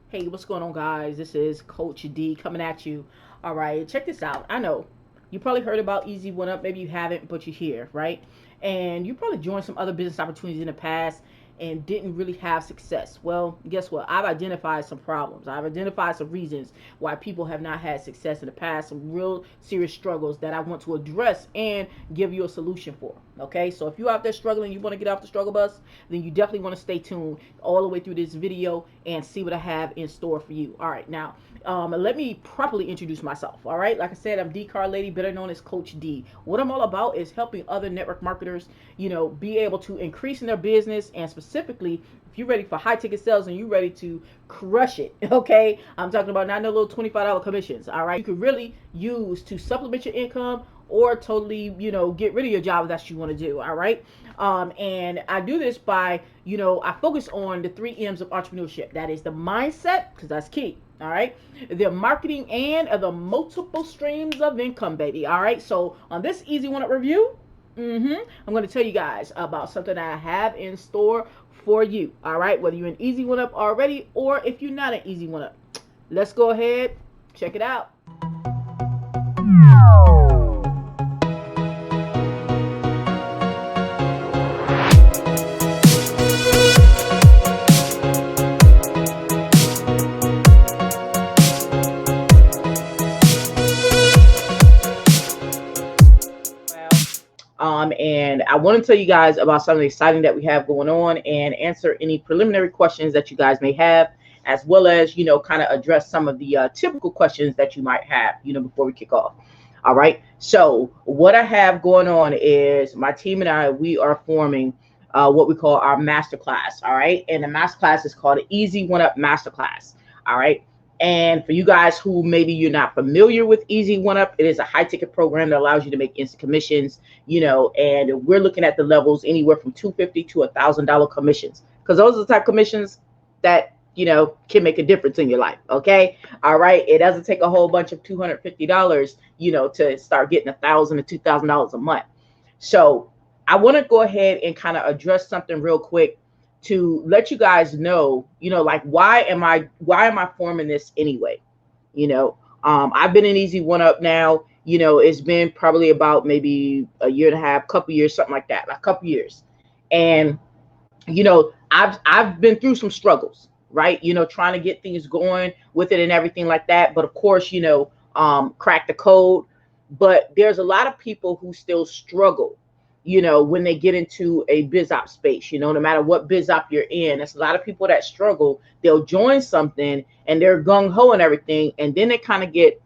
Hey, what's going on, guys? This is Coach D coming at you. All right, check this out. I know you probably heard about Easy One Up. Maybe you haven't, but you're here, right? And you probably joined some other business opportunities in the past and didn't really have success. Well, guess what? I've identified some problems. I've identified some reasons why people have not had success in the past, some real serious struggles that I want to address and give you a solution for. Okay, so if you're out there struggling, you want to get off the struggle bus, then you definitely want to stay tuned all the way through this video and see what I have in store for you. All right, now let me properly introduce myself. All right, like I said, I'm 𝐘𝐨𝐿ady, better known as Coach D. What I'm all about is helping other network marketers, be able to increase in their business, and specifically, if you're ready for high ticket sales and you're ready to crush it, okay? I'm talking about not no little $25 commissions. All right, you could really use to supplement your income or totally, get rid of your job if that's what you want to do. All right. And I do this by, I focus on the 3 M's of entrepreneurship. That is the mindset, because that's key. All right. The marketing and the multiple streams of income, baby. All right. So on this Easy One Up review, I'm going to tell you guys about something that I have in store for you. All right. Whether you're an Easy One Up already or if you're not an Easy One Up, let's go ahead, check it out. And I want to tell you guys about something exciting that we have going on and answer any preliminary questions that you guys may have, as well as, kind of address some of the typical questions that you might have, before we kick off. All right. So what I have going on is my team and I, we are forming what we call our masterclass. All right. And the masterclass is called the Easy One Up Masterclass. All right. And for you guys who maybe you're not familiar with Easy One Up, it is a high ticket program that allows you to make instant commissions, and we're looking at the levels anywhere from $250 to $1,000 commissions, because those are the type of commissions that, can make a difference in your life. Okay. All right. It doesn't take a whole bunch of $250, to start getting $1,000 to $2,000 a month. So I want to go ahead and kind of address something real quick to let you guys know, like, why am I forming this anyway? I've been in Easy One Up now, it's been probably about maybe a year and a half, couple years, something like that, a couple years. And, I've been through some struggles, right? Trying to get things going with it and everything like that. But of course, crack the code. But there's a lot of people who still struggle, when they get into a biz op space, no matter what biz op you're in. There's a lot of people that struggle. They'll join something and they're gung-ho and everything, and then they kind of get,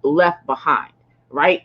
left behind, right?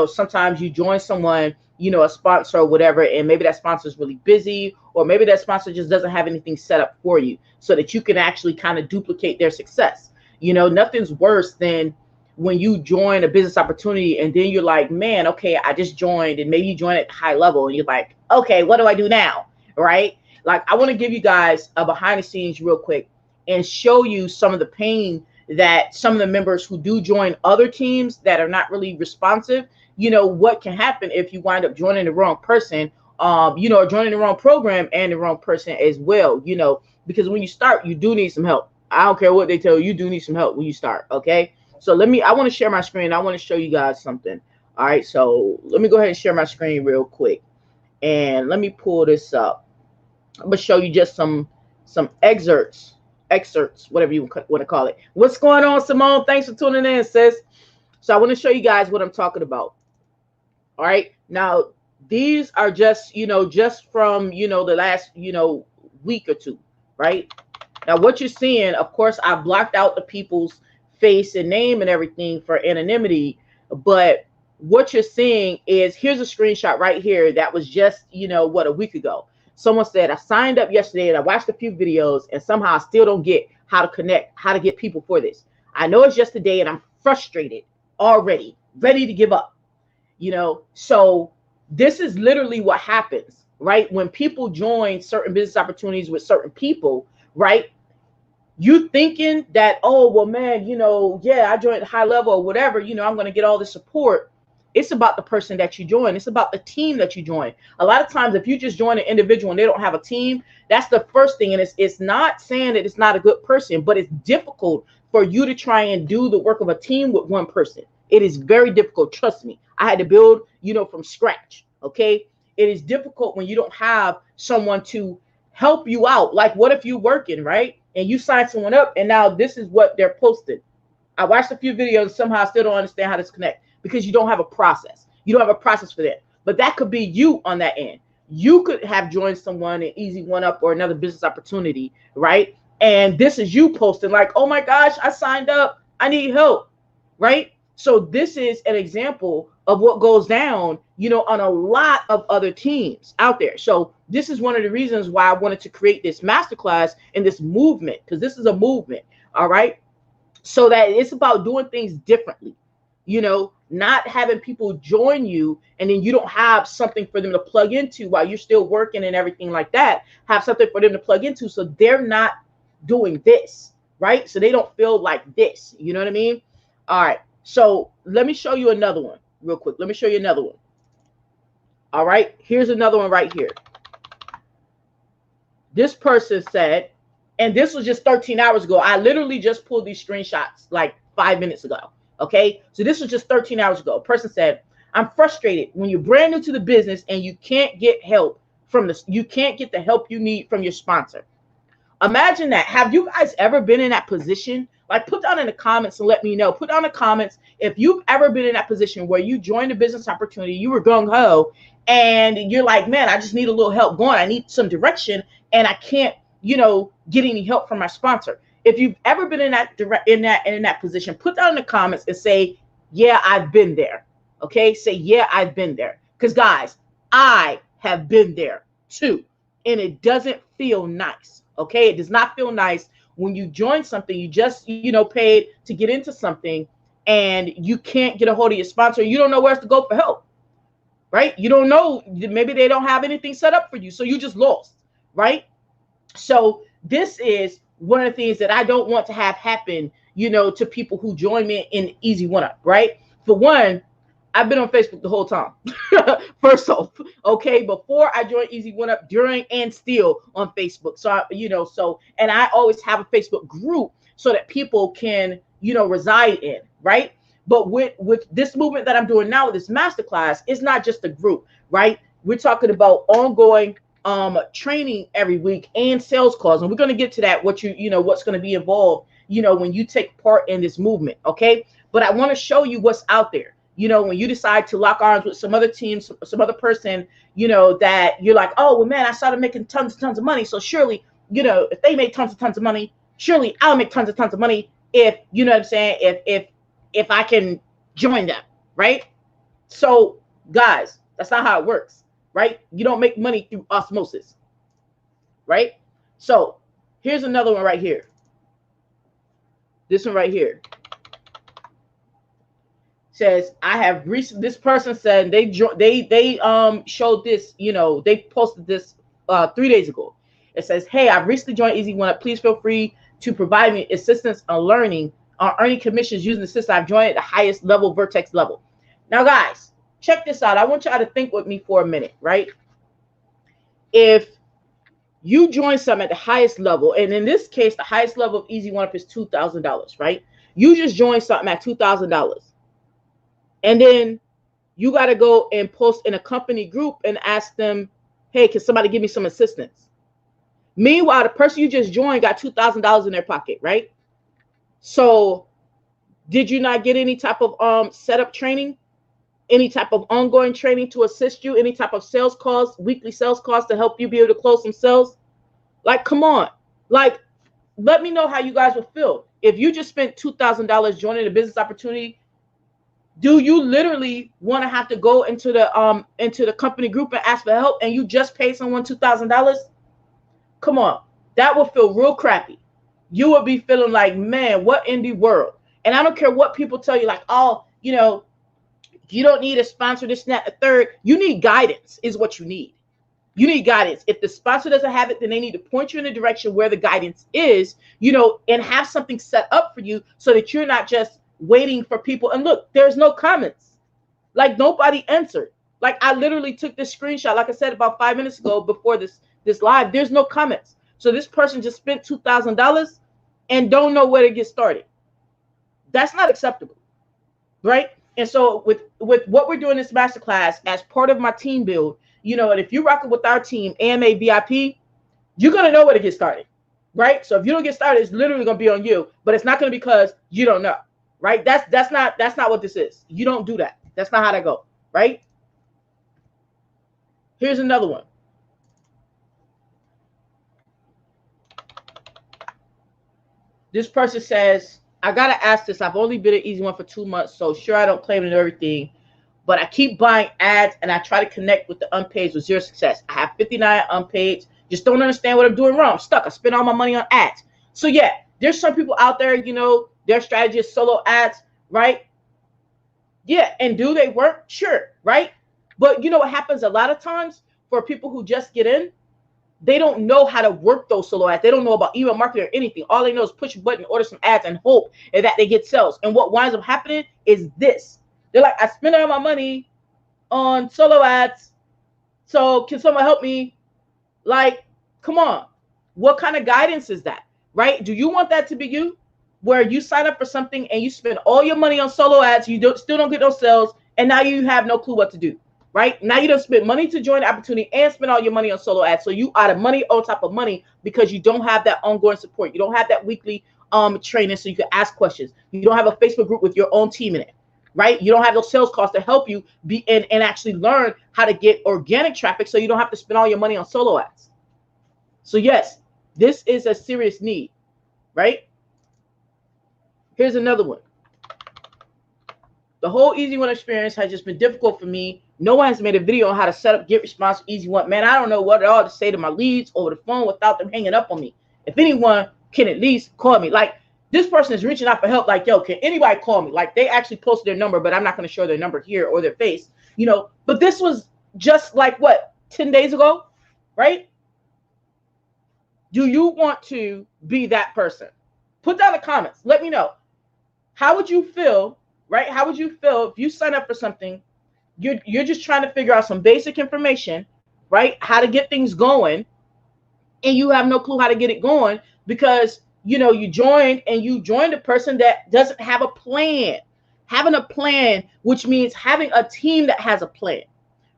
Sometimes you join someone, a sponsor or whatever, and maybe that sponsor is really busy, or maybe that sponsor just doesn't have anything set up for you so that you can actually kind of duplicate their success. Nothing's worse than when you join a business opportunity and then you're like, man, okay, I just joined, and maybe you join at high level and you're like, okay, what do I do now? Right? Like, I want to give you guys a behind the scenes real quick and show you some of the pain that some of the members who do join other teams that are not really responsive, what can happen if you wind up joining the wrong person, or joining the wrong program and the wrong person as well, because when you start, you do need some help. I don't care what they tell you, you do need some help when you start. Okay. So I want to share my screen. I want to show you guys something. All right. So let me go ahead and share my screen real quick. And let me pull this up. I'm going to show you just some excerpts, whatever you want to call it. What's going on, Simone? Thanks for tuning in, sis. So I want to show you guys what I'm talking about. All right. Now, these are just, just from, the last, week or two, right? Now, what you're seeing, of course, I blocked out the people's face and name and everything for anonymity, but what you're seeing is, here's a screenshot right here that was just, a week ago. Someone said, I signed up yesterday and I watched a few videos and somehow I still don't get how to connect, how to get people for this. I know it's just a day and I'm frustrated already, ready to give up. So this is literally what happens, right? When people join certain business opportunities with certain people, right? You thinking that, oh, well, man, yeah, I joined high level or whatever, I'm going to get all the support. It's about the person that you join. It's about the team that you join. A lot of times, if you just join an individual and they don't have a team, that's the first thing. And it's not saying that it's not a good person, but it's difficult for you to try and do the work of a team with one person. It is very difficult. Trust me. I had to build, from scratch. Okay. It is difficult when you don't have someone to help you out. Like, what if you're working, right? And you sign someone up and now this is what they're posting. I watched a few videos. Somehow I still don't understand how this connect because you don't have a process. You don't have a process for that. But that could be you on that end. You could have joined someone in Easy 1up or another business opportunity, right? And this is you posting like, oh my gosh, I signed up. I need help, right? So this is an example of what goes down, on a lot of other teams out there. So this is one of the reasons why I wanted to create this masterclass and this movement, because this is a movement, all right? So that it's about doing things differently, not having people join you and then you don't have something for them to plug into while you're still working and everything like that. Have something for them to plug into so they're not doing this, right? So they don't feel like this, you know what I mean? All right. So let me show you another one real quick. Let me show you another one. All right. Here's another one right here. This person said, and this was just 13 hours ago. I literally just pulled these screenshots like 5 minutes ago. Okay. So this was just 13 hours ago. A person said, I'm frustrated when you're brand new to the business and you can't get help from this. You can't get the help you need from your sponsor. Imagine that. Have you guys ever been in that position? Like, put down in the comments and let me know. Put down in the comments if you've ever been in that position where you joined a business opportunity, you were gung-ho, and you're like, man, I just need a little help going. I need some direction, and I can't, get any help from my sponsor. If you've ever been in that position, put down in the comments and say, yeah, I've been there. Okay, say, yeah, I've been there. Because guys, I have been there too, and it doesn't feel nice. Okay, it does not feel nice when you join something, you just, paid to get into something and you can't get a hold of your sponsor. You don't know where else to go for help, right? You don't know, maybe they don't have anything set up for you. So you just lost, right? So this is one of the things that I don't want to have happen, to people who join me in Easy 1up, right? For one, I've been on Facebook the whole time. First off, okay, before I joined Easy 1up, during and still on Facebook. So and I always have a Facebook group so that people can, reside in, right? But with this movement that I'm doing now with this masterclass, it's not just a group, right? We're talking about ongoing training every week and sales calls, and we're going to get to that. What's going to be involved, when you take part in this movement, okay? But I want to show you what's out there. When you decide to lock arms with some other team, some other person, that you're like, oh, well, man, I started making tons of money. So surely, if they made tons of money, surely I'll make tons of money if, you know what I'm saying, if I can join them, right? So, guys, that's not how it works, right? You don't make money through osmosis, right? So, here's another one right here. This one right here. Says, I have recently, this person said they showed this, they posted this 3 days ago. It says, hey, I've recently joined Easy 1up. Please feel free to provide me assistance on earning commissions using the system. I've joined at the highest level, Vertex level. Now, guys, check this out. I want y'all to think with me for a minute, right? If you join something at the highest level, and in this case, the highest level of Easy 1up is $2,000, right? You just joined something at $2,000. And then you got to go and post in a company group and ask them, hey, can somebody give me some assistance? Meanwhile, the person you just joined got $2,000 in their pocket, right? So did you not get any type of setup training, any type of ongoing training to assist you, any type of sales calls, weekly sales calls to help you be able to close some sales? Like, come on. Like, let me know how you guys will feel. If you just spent $2,000 joining a business opportunity, do you literally want to have to go into the company group and ask for help, and you just paid someone $2,000? Come on, that will feel real crappy. You will be feeling like, man, what in the world? And I don't care what people tell you, like, oh, you don't need a sponsor, this and that, the third. You need guidance is what you need. You need guidance. If the sponsor doesn't have it, then they need to point you in the direction where the guidance is, and have something set up for you so that you're not just waiting for people. And look, there's no comments. Like nobody answered. Like I literally took this screenshot, like I said about 5 minutes ago before this live. There's no comments. So this person just spent $2,000 and don't know where to get started. That's not acceptable, right? And so with what we're doing this masterclass as part of my team build, you know, and if you're rocking with our team, AMA VIP, you're gonna know where to get started, right? So if you don't get started, it's literally gonna be on you, but it's not gonna be because you don't know, right? That's not what this is. You don't do that. That's not how that go, right? Here's another one. This person says, I gotta ask this. I've only been an easy one for 2 months, so sure I don't claim it and everything, but I keep buying ads and I try to connect with the unpaid with 0 success. I have 59 unpaid. Just don't understand what I'm doing wrong. I'm stuck. I spend all my money on ads. So yeah, there's some people out there, you know, their strategy is solo ads, right? Yeah, and do they work? Sure, right? But you know what happens a lot of times for people who just get in? They don't know how to work those solo ads. They don't know about email marketing or anything. All they know is push a button, order some ads, and hope that they get sales. And what winds up happening is this. They're like, I spent all my money on solo ads, so can someone help me? Like, come on. What kind of guidance is that, right? Do you want that to be you? Where you sign up for something and you spend all your money on solo ads, you still don't get those sales, and now you have no clue what to do. Right now, you don't spend money to join the opportunity and spend all your money on solo ads. So you out of money on top of money because you don't have that ongoing support. You don't have that weekly training so you can ask questions. You don't have a Facebook group with your own team in it, right? You don't have those sales calls to help you be and actually learn how to get organic traffic so you don't have to spend all your money on solo ads. So yes, this is a serious need, right? Here's another one. The whole Easy One experience has just been difficult for me. No one has made a video on how to set up get response Easy One. Man, I don't know what at all to say to my leads over the phone without them hanging up on me. If anyone can at least call me. Like, this person is reaching out for help. Like, yo, can anybody call me? Like, they actually posted their number, but I'm not going to show their number here or their face, you know. But this was just like, what, 10 days ago, right? Do you want to be that person? Put down the comments. Let me know. How would you feel, right? How would you feel if you sign up for something? You're just trying to figure out some basic information, right? How to get things going, and you have no clue how to get it going because, you know, you joined a person that doesn't have a plan. Having a plan, which means having a team that has a plan,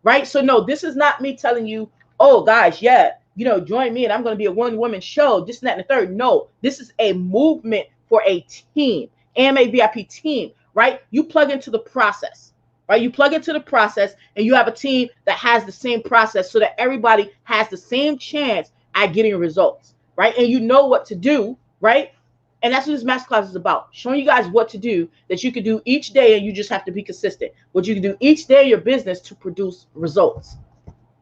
right? So no, this is not me telling you, oh guys, yeah, you know, join me and I'm going to be a one-woman show, this and that and the third. No, this is a movement for a team, AMA VIP team, right? You plug into the process. Right, you plug into the process and you have a team that has the same process so that everybody has the same chance at getting results, right? And you know what to do, right? And that's what this masterclass is about, showing you guys what to do that you can do each day, and you just have to be consistent. What you can do each day in your business to produce results,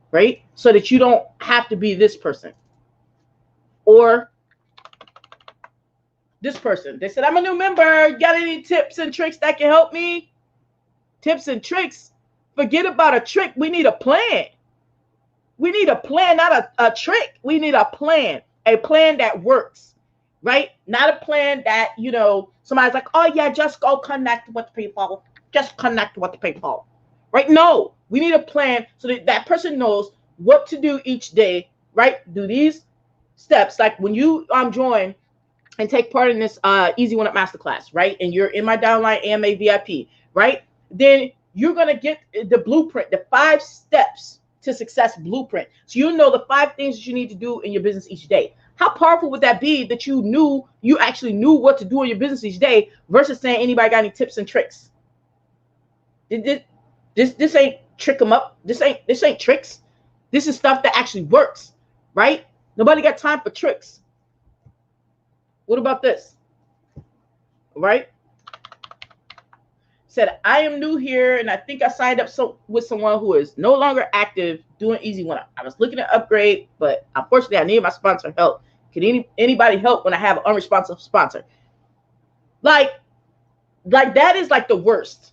right? So that you don't have to be this person or this person. They said, I'm a new member. Got any tips and tricks that can help me? Tips and tricks. Forget about a trick. We need a plan. We need a plan, not a trick. We need a plan that works, right? Not a plan that, you know, somebody's like, oh yeah, just go connect with people. Just connect with the people, right? No, we need a plan so that that person knows what to do each day, right? Do these steps. Like when you join and take part in this Easy 1up Masterclass, right? And you're in my downline AMA VIP, right? Then you're going to get the blueprint, the 5 steps to success blueprint. So you know the 5 things that you need to do in your business each day. How powerful would that be that you actually knew what to do in your business each day versus saying, anybody got any tips and tricks? This ain't trick them up. This ain't tricks. This is stuff that actually works, right? Nobody got time for tricks. What about this? Right? Said, I am new here and I think I signed up with someone who is no longer active doing Easy One Up. I was looking to upgrade, but unfortunately I need my sponsor help. Can anybody help when I have an unresponsive sponsor? Like that is like the worst.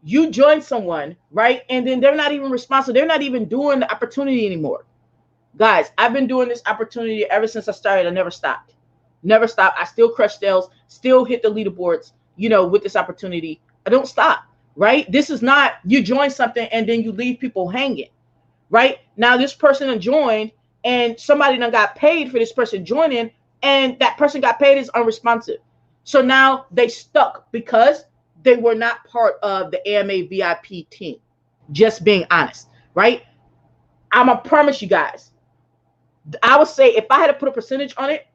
You join someone, right? And then they're not even responsive. They're not even doing the opportunity anymore. Guys, I've been doing this opportunity ever since I started. I never stopped. Never stopped. I still crush sales, still hit the leaderboards, you know, with this opportunity. I don't stop, right? This is not you join something and then you leave people hanging, right? Now this person joined and somebody done got paid for this person joining, and that person got paid is unresponsive. So now they stuck because they were not part of the AMA VIP team. Just being honest, right? I'm gonna promise you guys, I would say if I had to put a percentage on it,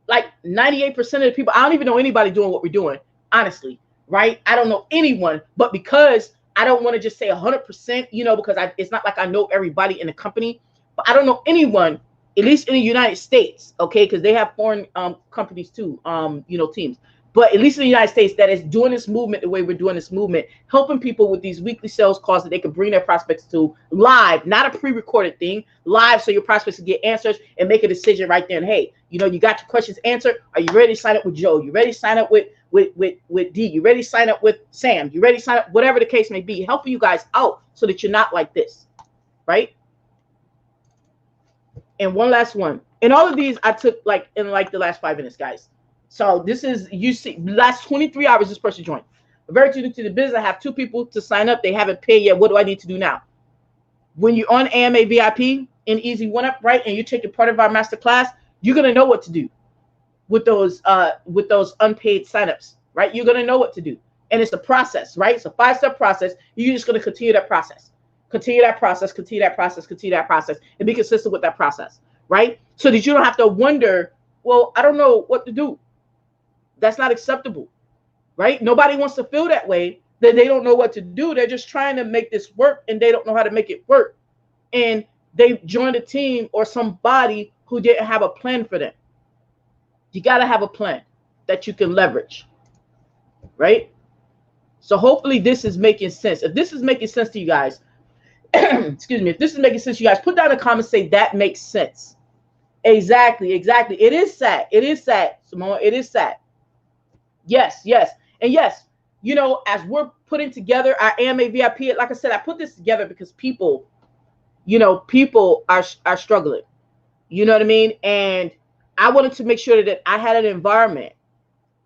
like 98% of the people, I don't even know anybody doing what we're doing, honestly, right? I don't know anyone, but because I don't want to just say 100%, you know, because it's not like I know everybody in the company, but I don't know anyone, at least in the United States, okay, because they have foreign companies too, you know, teams. But at least in the United States, that is doing this movement the way we're doing this movement, helping people with these weekly sales calls that they can bring their prospects to live, not a pre-recorded thing, live, so your prospects can get answers and make a decision right there. And hey, you know, you got your questions answered. Are you ready to sign up with Joe? You ready to sign up with D? You ready to sign up with Sam? You ready to sign up? Whatever the case may be, helping you guys out so that you're not like this, right? And one last one. And all of these I took like in like the last 5 minutes, guys. So this is, you see, last 23 hours this person joined. Very new to the business. I have 2 people to sign up. They haven't paid yet. What do I need to do now? When you're on AMA VIP in Easy 1UP, right, and you're taking part of our masterclass, you're gonna know what to do with those unpaid signups, right? You're gonna know what to do, and it's a process, right? It's a 5-step process. You're just gonna continue that process, continue that process, continue that process, continue that process, and be consistent with that process, right? So that you don't have to wonder, well, I don't know what to do. That's not acceptable, right? Nobody wants to feel that way, that they don't know what to do. They're just trying to make this work and they don't know how to make it work. And they joined a team or somebody who didn't have a plan for them. You got to have a plan that you can leverage, right? So hopefully this is making sense. If this is making sense to you guys, excuse me, if this is making sense to you guys, put down in the comments, say that makes sense. Exactly, exactly. It is sad. It is sad, Simone. It is sad. Yes, yes. And yes, you know, as we're putting together our AMA VIP, like I said, I put this together because people, you know, people are struggling. You know what I mean? And I wanted to make sure that I had an environment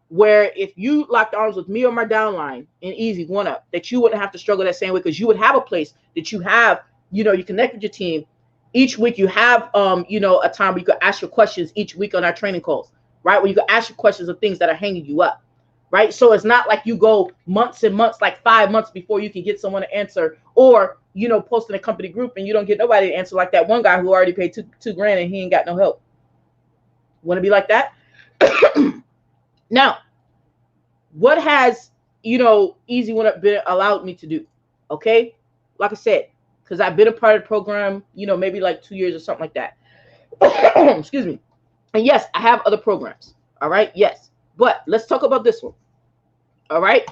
where if you locked arms with me or my downline in Easy 1UP, that you wouldn't have to struggle that same way, because you would have a place that you have, you know, you connect with your team. Each week you have, you know, a time where you could ask your questions each week on our training calls, right? Where you could ask your questions of things that are hanging you up. Right. So it's not like you go months and months, like 5 months before you can get someone to answer, or, you know, post in a company group and you don't get nobody to answer, like that one guy who already paid two grand and he ain't got no help. Want to be like that? Now, what has, you know, Easy 1UP been allowed me to do? Okay. Like I said, because I've been a part of the program, you know, maybe like 2 years or something like that. Excuse me. And yes, I have other programs. All right. Yes. But let's talk about this one. All right.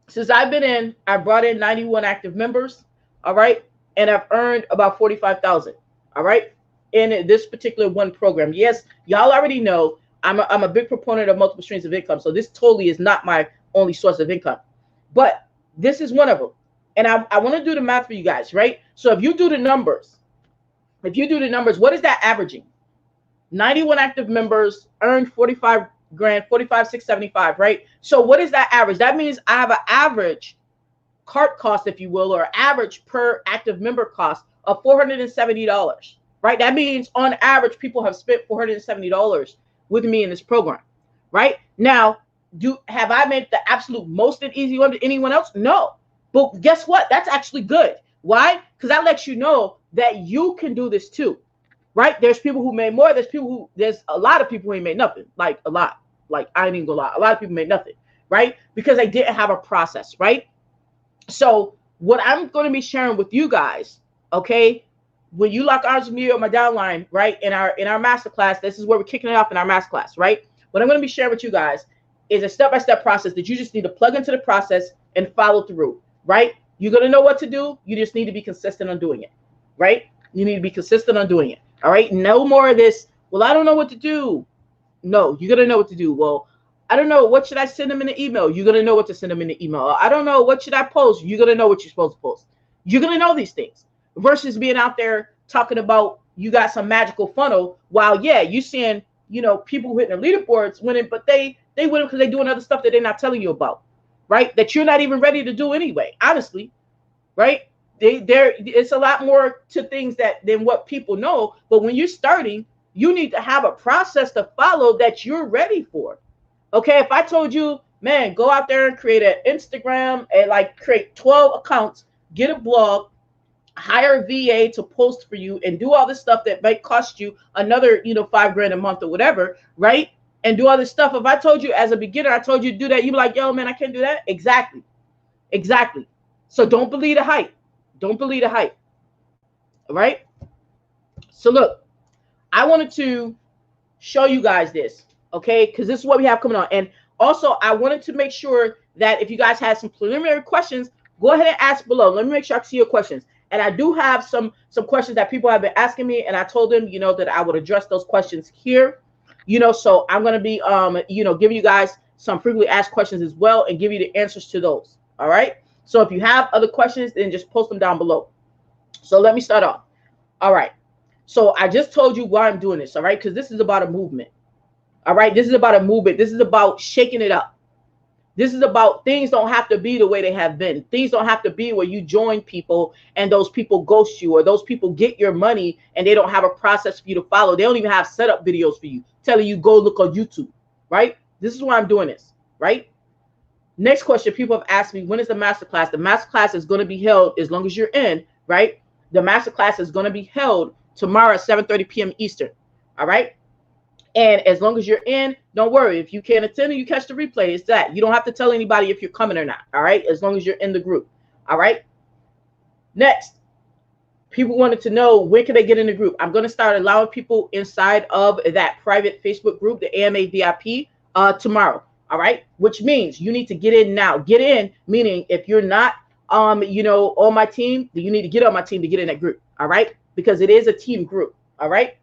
Since I've been in, I brought in 91 active members. All right. And I've earned about 45,000. All right. In this particular one program. Yes, y'all already know I'm a big proponent of multiple streams of income. So this totally is not my only source of income. But this is one of them. And I want to do the math for you guys, right? So if you do the numbers, what is that averaging? 91 active members earned 45 grand, 45,675, right? So what is that average? That means I have an average cart cost, if you will, or average per active member cost of $470, right? That means on average, people have spent $470 with me in this program, right? Now, have I made the absolute most at Easy 1UP to anyone else? No. But guess what? That's actually good. Why? Because that lets you know that you can do this too, right? There's people who made more. There's a lot of people who ain't made nothing, like a lot. Like, I ain't even gonna lie. A lot of people made nothing, right? Because they didn't have a process, right? So what I'm going to be sharing with you guys, okay, when you lock arms with me or my downline, right, in our masterclass, this is where we're kicking it off in our masterclass, right? What I'm going to be sharing with you guys is a step-by-step process that you just need to plug into the process and follow through, right? You're going to know what to do. You just need to be consistent on doing it, right? You need to be consistent on doing it, all right? No more of this, well, I don't know what to do. No, you're going to know what to do. Well, I don't know, what should I send them in the email? You're going to know what to send them in the email. I don't know, what should I post? You're going to know what you're supposed to post. You're going to know these things versus being out there talking about you got some magical funnel while, yeah, you're seeing, you know, people who hitting their leaderboards winning, but they win because they're doing other stuff that they're not telling you about, right? That you're not even ready to do anyway, honestly, right? It's a lot more to things than what people know. But when you're starting, you need to have a process to follow that you're ready for. Okay, if I told you, man, go out there and create an Instagram and like create 12 accounts, get a blog, hire a VA to post for you, and do all this stuff that might cost you another, $5 grand a month or whatever, right? And do all this stuff. If I told you as a beginner, I told you to do that, you'd be like, yo, man, I can't do that. Exactly. So don't believe the hype. Don't believe the hype. All right. So look, I wanted to show you guys this, okay? Because this is what we have coming on. And also, I wanted to make sure that if you guys had some preliminary questions, go ahead and ask below. Let me make sure I can see your questions. And I do have some questions that people have been asking me, and I told them, that I would address those questions here. So I'm going to be, giving you guys some frequently asked questions as well and give you the answers to those. All right. So if you have other questions, then just post them down below. So let me start off. All right. So I just told you why I'm doing this. All right. Because this is about a movement. All right. This is about a movement. This is about shaking it up. This is about things don't have to be the way they have been. Things don't have to be where you join people and those people ghost you, or those people get your money and they don't have a process for you to follow. They don't even have setup videos for you telling you go look on YouTube, right? This is why I'm doing this, right? Next question, people have asked me, when is the masterclass? The masterclass is going to be held as long as you're in, right? The masterclass is going to be held tomorrow at 7:30 p.m. Eastern, all right? And as long as you're in, don't worry. If you can't attend and you catch the replay, it's that. You don't have to tell anybody if you're coming or not, all right? As long as you're in the group, all right? Next, people wanted to know, when can they get in the group? I'm going to start allowing people inside of that private Facebook group, the AMA VIP, tomorrow, all right? Which means you need to get in now. Get in, meaning if you're not, on my team, then you need to get on my team to get in that group, all right? Because it is a team group, all right?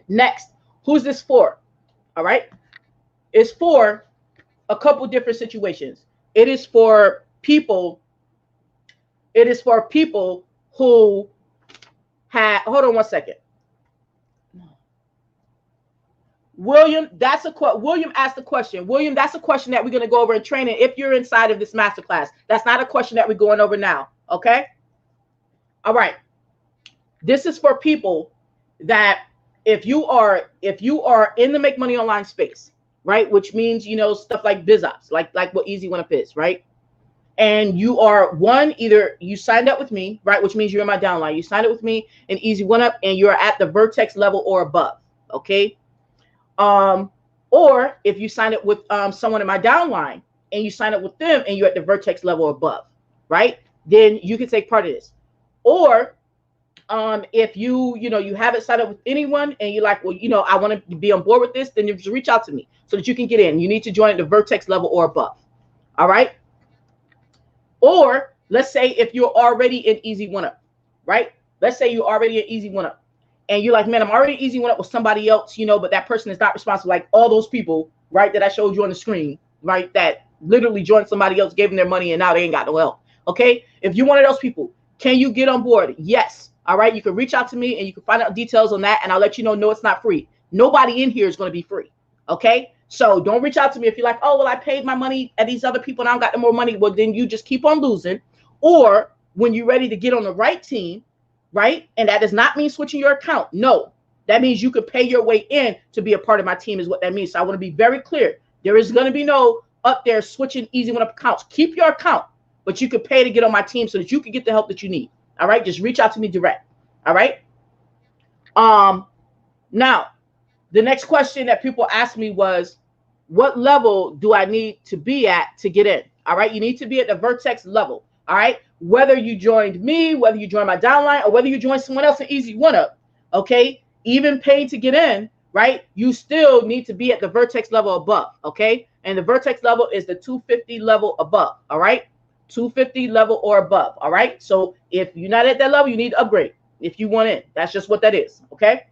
Next. Who's this for? All right. It's for a couple different situations. It is for people. It is for people who had, hold on one second. William, William asked the question. William, that's a question that we're going to go over in training if you're inside of this masterclass. That's not a question that we're going over now. Okay. All right. This is for people that if you are in the make money online space, right, which means stuff like BizOps, like what 𝐬𝐶1up is, right, and you are either you signed up with me, right, which means you're in my downline, you signed up with me in 𝐬𝐶1up and you're at the Vertex level or above, okay, or if you sign up with someone in my downline and you sign up with them and you're at the Vertex level or above, right, then you can take part of this. Or if you haven't signed up with anyone and you're like, well, I want to be on board with this, then you just reach out to me so that you can get in. You need to join at the Vertex level or above. All right. Or let's say if you're already in 𝐬𝐶1up, right? Let's say you're already in 𝐬𝐶1up and you're like, man, I'm already in 𝐬𝐶1up with somebody else, but that person is not responsible. Like all those people, right, that I showed you on the screen, right, that literally joined somebody else, gave them their money, and now they ain't got no help. Okay. If you're one of those people, can you get on board? Yes. All right, you can reach out to me and you can find out details on that, and I'll let you know. No, it's not free. Nobody in here is going to be free. Okay, so don't reach out to me if you're like, oh, well, I paid my money at these other people and I don't got no more money. Well, then you just keep on losing. Or when you're ready to get on the right team, right, and that does not mean switching your account. No, that means you could pay your way in to be a part of my team is what that means. So I want to be very clear. There is going to be no up there switching 𝐬𝐶1up accounts. Keep your account, but you could pay to get on my team so that you can get the help that you need. All right, just reach out to me direct. All right. Now, the next question that people asked me was, what level do I need to be at to get in? All right, you need to be at the Vertex level. All right, whether you joined me, whether you joined my downline, or whether you joined someone else in 𝐬𝐶1up, okay, even paid to get in, right, you still need to be at the Vertex level above, okay, and the Vertex level is the 250 level above. All right, 250 level or above. All right, so if you're not at that level, you need to upgrade. If you want in, that's just what that is. Okay.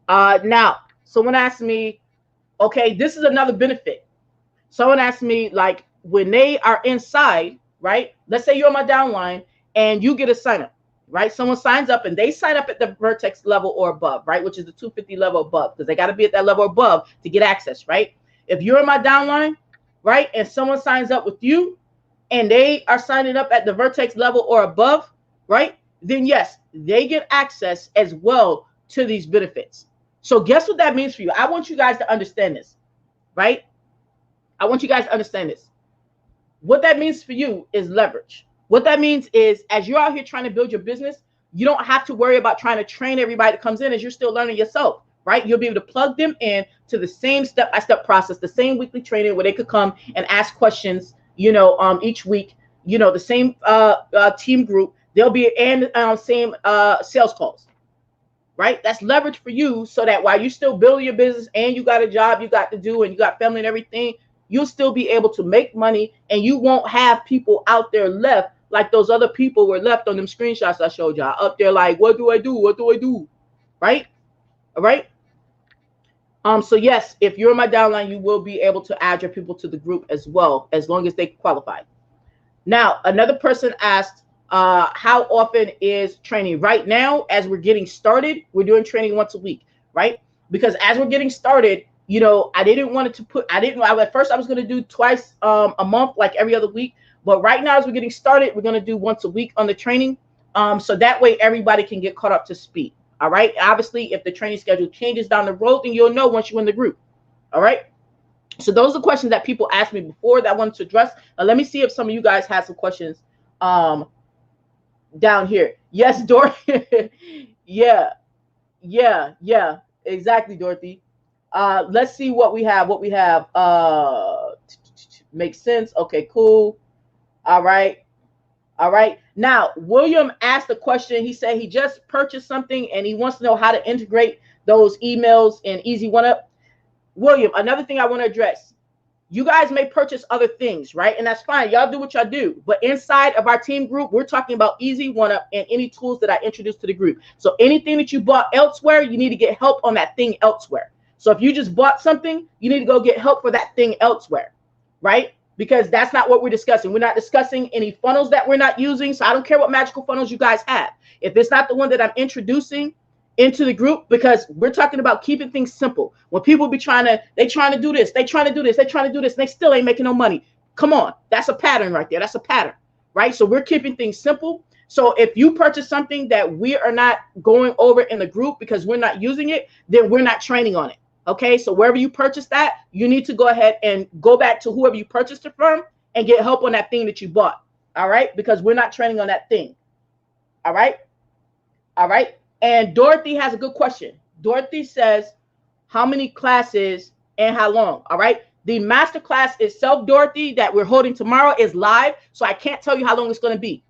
Now, someone asked me, okay, this is another benefit. Someone asked me, like, when they are inside, right? Let's say you're on my downline and you get a sign up, right? Someone signs up and they sign up at the Vertex level or above, right? Which is the 250 level above, because they got to be at that level above to get access, right? If you're in my downline, right, and someone signs up with you and they are signing up at the Vertex level or above, right, then yes, they get access as well to these benefits. So guess what that means for you? I want you guys to understand this, right? I want you guys to understand this. What that means for you is leverage. What that means is, as you're out here trying to build your business, you don't have to worry about trying to train everybody that comes in, as you're still learning yourself, right? You'll be able to plug them in to the same step-by-step process, the same weekly training where they could come and ask questions, each week, the same team group. They'll be in same sales calls, right? That's leverage for you, so that while you still building your business and you got a job you got to do and you got family and everything, you'll still be able to make money, and you won't have people out there left like those other people were left on them screenshots I showed y'all up there like, what do I do? What do I do? Right? All right. So yes, if you're in my downline, you will be able to add your people to the group as well, as long as they qualify. Now, another person asked, how often is training? Right now, as we're getting started, we're doing training once a week, right? Because as we're getting started, I didn't want it to put, at first I was going to do twice a month, like every other week. But right now, as we're getting started, we're going to do once a week on the training. So that way everybody can get caught up to speed. All right. Obviously, if the training schedule changes down the road, then you'll know once you're in the group. All right. So those are the questions that people asked me before that I wanted to address. Now, let me see if some of you guys have some questions down here. Yes, Dorothy. yeah. Exactly, Dorothy. Let's see what we have. Makes sense. Okay, cool. All right. Now, William asked a question. He said he just purchased something and he wants to know how to integrate those emails in Easy 1up. William, another thing I want to address. You guys may purchase other things, right? And that's fine. Y'all do what y'all do. But inside of our team group, we're talking about Easy 1up and any tools that I introduced to the group. So anything that you bought elsewhere, you need to get help on that thing elsewhere. So if you just bought something, you need to go get help for that thing elsewhere, right? Because that's not what we're discussing. We're not discussing any funnels that we're not using. So I don't care what magical funnels you guys have. If it's not the one that I'm introducing into the group, because we're talking about keeping things simple. When people be trying to do this, they trying to do this, and they still ain't making no money. Come on. That's a pattern right there. That's a pattern, right? So we're keeping things simple. So if you purchase something that we are not going over in the group because we're not using it, then we're not training on it. Okay, so wherever you purchase that, you need to go ahead and go back to whoever you purchased it from and get help on that thing that you bought. All right, because we're not training on that thing. All right. And Dorothy has a good question. Dorothy says, how many classes and how long? All right. The masterclass itself, Dorothy, that we're holding tomorrow is live. So I can't tell you how long it's going to be.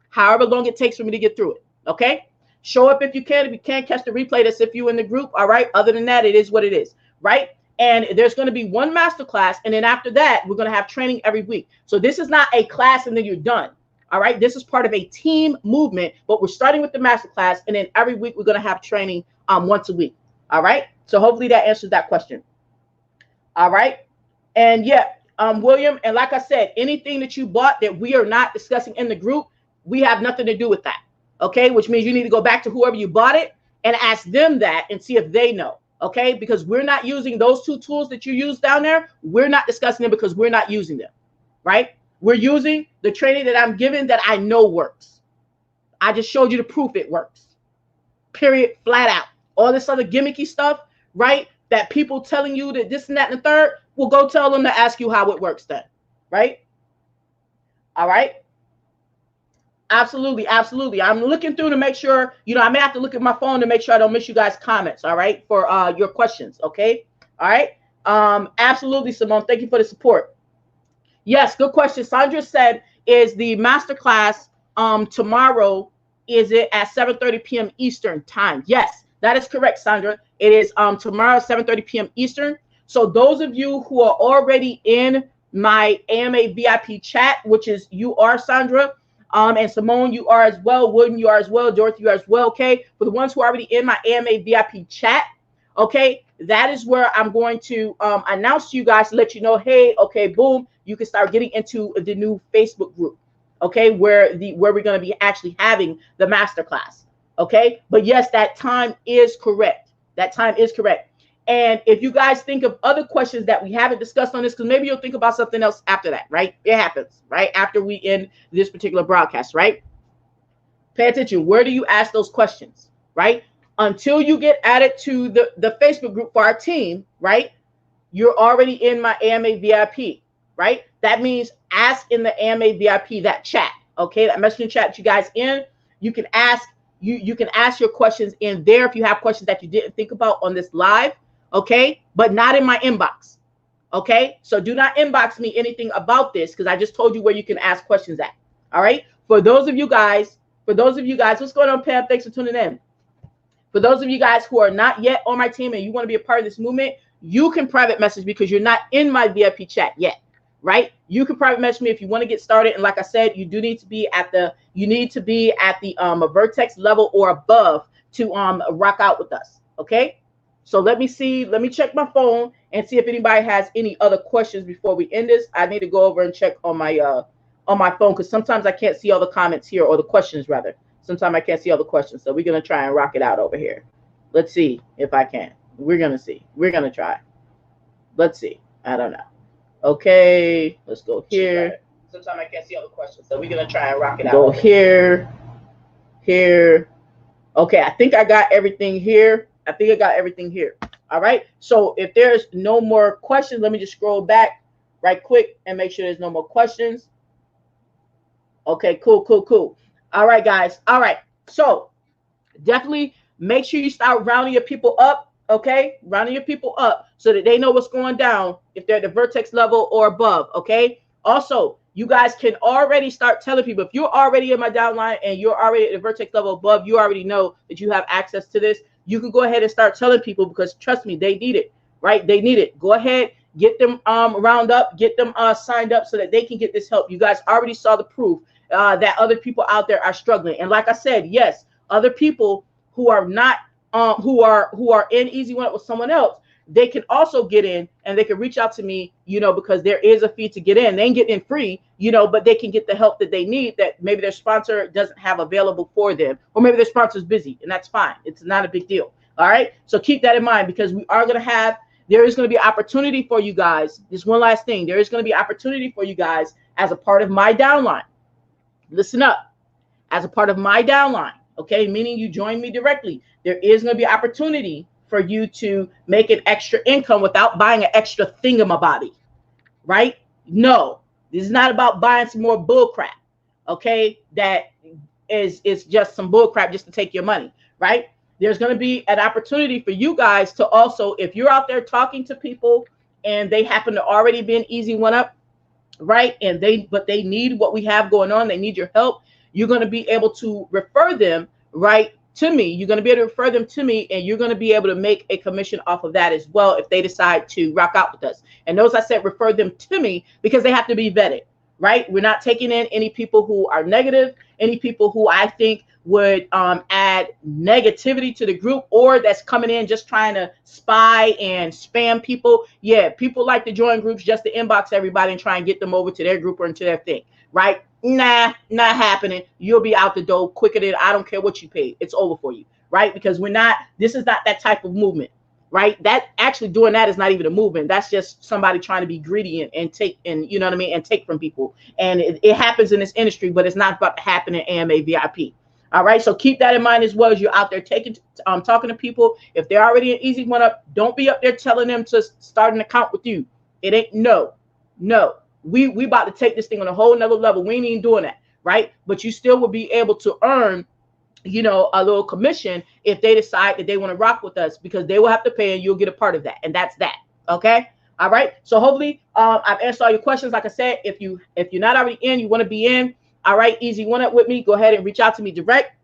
However long it takes for me to get through it. Okay. Show up if you can. If you can't catch the replay, that's if you're in the group. All right. Other than that, it is what it is. Right. And there's going to be one masterclass. And then after that, we're going to have training every week. So this is not a class and then you're done. All right. This is part of a team movement, but we're starting with the masterclass. And then every week we're going to have training once a week. All right. So hopefully that answers that question. All right. And yeah, William, and like I said, anything that you bought that we are not discussing in the group, we have nothing to do with that. Okay, which means you need to go back to whoever you bought it and ask them that and see if they know. Okay, because we're not using those two tools that you use down there. We're not discussing them because we're not using them. Right? We're using the training that I'm giving that I know works. I just showed you the proof it works. Period. Flat out. All this other gimmicky stuff, right? That people telling you that this and that and the third, well, go tell them to ask you how it works then. Right? All right. Absolutely. I'm looking through to make sure, I may have to look at my phone to make sure I don't miss you guys' comments, all right, for your questions, okay? All right. Absolutely, Simone. Thank you for the support. Yes, good question. Sandra said, is the masterclass tomorrow, is it at 7:30 p.m. Eastern time? Yes, that is correct, Sandra. It is tomorrow, 7:30 p.m. Eastern. So those of you who are already in my AMA VIP chat, which is you are, Sandra, and Simone, you are as well. Wooden, you are as well. Dorothy, you are as well. Okay. For the ones who are already in my AMA VIP chat, okay, that is where I'm going to announce to you guys to let you know, hey, okay, boom, you can start getting into the new Facebook group, okay, where we're going to be actually having the masterclass, okay. But yes, that time is correct. That time is correct. And if you guys think of other questions that we haven't discussed on this, because maybe you'll think about something else after that, right? It happens, right? After we end this particular broadcast, right? Pay attention. Where do you ask those questions, right? Until you get added to the Facebook group for our team, right? You're already in my AMA VIP, right? That means ask in the AMA VIP, that chat, okay? That messaging chat that you guys in. You can ask you can ask your questions in there if you have questions that you didn't think about on this live, okay? But not in my inbox, okay? So do not inbox me anything about this, because I just told you where you can ask questions at, all right? For those of you guys, what's going on, Pam? Thanks for tuning in. For those of you guys who are not yet on my team and you want to be a part of this movement, you can private message because you're not in my VIP chat yet, right? You can private message me if you want to get started. And like I said, you do need to be at the Vertex level or above to rock out with us. Okay. So let me check my phone and see if anybody has any other questions before we end this. I need to go over and check on my phone, because sometimes I can't see all the comments here, or the questions rather. Sometimes I can't see all the questions. So we're gonna try and rock it out over here. Let's see if I can. We're gonna see. We're gonna try. Let's see. I don't know. Okay, let's go here. Sometimes I can't see all the questions, so we're gonna try and rock it out. Go here, here. Okay, I think I got everything here. All right. So if there's no more questions, let me just scroll back right quick and make sure there's no more questions. Okay, cool. All right, guys. All right. So definitely make sure you start rounding your people up. Okay, rounding your people up so that they know what's going down if they're at the Vertex level or above. Okay. Also, you guys can already start telling people, if you're already in my downline and you're already at the Vertex level above, you already know that you have access to this. You can go ahead and start telling people, because trust me, they need it, right? They need it. Go ahead, get them round up, get them signed up so that they can get this help. You guys already saw the proof that other people out there are struggling. And like I said, yes, other people who are not who are in Easy One Up with someone else, they can also get in, and they can reach out to me, because there is a fee to get in. They can get in free, but they can get the help that they need that maybe their sponsor doesn't have available for them, or maybe their sponsor's busy, and that's fine. It's not a big deal. All right. So keep that in mind, because there is going to be opportunity for you guys. Just one last thing. There is going to be opportunity for you guys as a part of my downline. Listen up. As a part of my downline, okay, meaning you join me directly, there is going to be opportunity for you to make an extra income without buying an extra thingamabobby, right? No, this is not about buying some more bull crap, okay? That is just some bull crap just to take your money, right? There's going to be an opportunity for you guys to also, if you're out there talking to people and they happen to already be an Easy One Up, right? But they need what we have going on. They need your help. You're going to be able to refer them right to me. You're going to be able to refer them to me, and you're going to be able to make a commission off of that as well if they decide to rock out with us. And notice I said refer them to me, because they have to be vetted, right? We're not taking in any people who are negative, any people who I think would add negativity to the group, or that's coming in just trying to spy and spam people. Yeah, people like to join groups just to inbox everybody and try and get them over to their group or into their thing, right? Nah, not happening. You'll be out the door quicker than I don't care what you paid. It's over for you, right? Because this is not that type of movement, right? That actually doing that is not even a movement. That's just somebody trying to be greedy and take, and you know what I mean, and take from people. And it happens in this industry, but it's not about to happen in AMA VIP. All right, so keep that in mind as well as you're out there talking to people. If they're already an Easy One Up, don't be up there telling them to start an account with you. It ain't no. We about to take this thing on a whole nother level. We ain't even doing that, right? But you still will be able to earn, a little commission if they decide that they want to rock with us, because they will have to pay and you'll get a part of that, and that's that. Okay. All right. So hopefully I've answered all your questions. Like I said, if you're not already in, you want to be in. All right, Easy One Up with me, go ahead and reach out to me direct.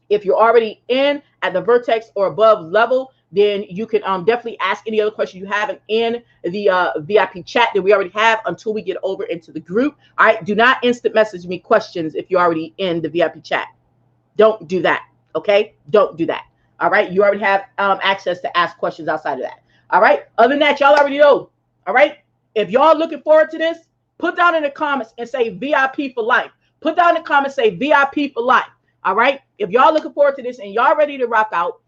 If you're already in at the Vertex or above level, then you can definitely ask any other question you have in the VIP chat that we already have until we get over into the group. All right, do not instant message me questions if you're already in the VIP chat. Don't do that, okay? Don't do that. All right, you already have access to ask questions outside of that. All right, other than that, y'all already know. All right, if y'all looking forward to this, put down in the comments and say VIP for life. Put down in the comments, say VIP for life. All right. If y'all looking forward to this and y'all ready to rock out,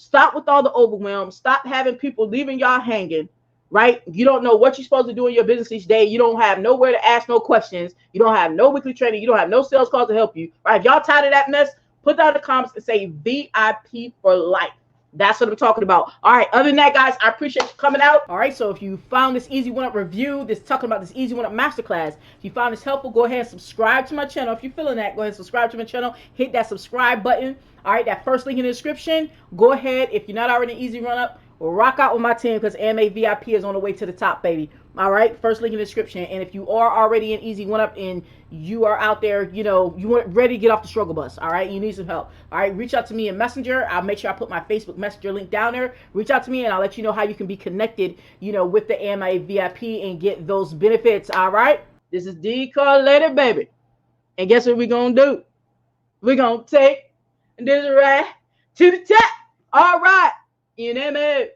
Stop with all the overwhelm. Stop having people leaving y'all hanging, right? You don't know what you're supposed to do in your business each day. You don't have nowhere to ask no questions. You don't have no weekly training. You don't have no sales calls to help you, right? If y'all tired of that mess, put down in the comments and say VIP for life. That's what I'm talking about. All right. Other than that, guys, I appreciate you coming out. All right. So if you found this easy 1up review, this talking about this easy 1up masterclass, if you found this helpful, go ahead and subscribe to my channel. If you're feeling that, go ahead and subscribe to my channel. Hit that subscribe button. All right. That first link in the description. Go ahead. If you're not already an easy 1up, rock out with my team because AMA VIP is on the way to the top, baby. All right. First link in the description. And if you are already an easy 1up and you are out there, you know, you want ready to get off the struggle bus. All right. You need some help. All right. Reach out to me in Messenger. I'll make sure I put my Facebook Messenger link down there. Reach out to me and I'll let you know how you can be connected, you know, with the AMA VIP and get those benefits. All right. This is D-Call Lady, baby. And guess what we're going to do? We're going to take this right to the top. All right. You know me.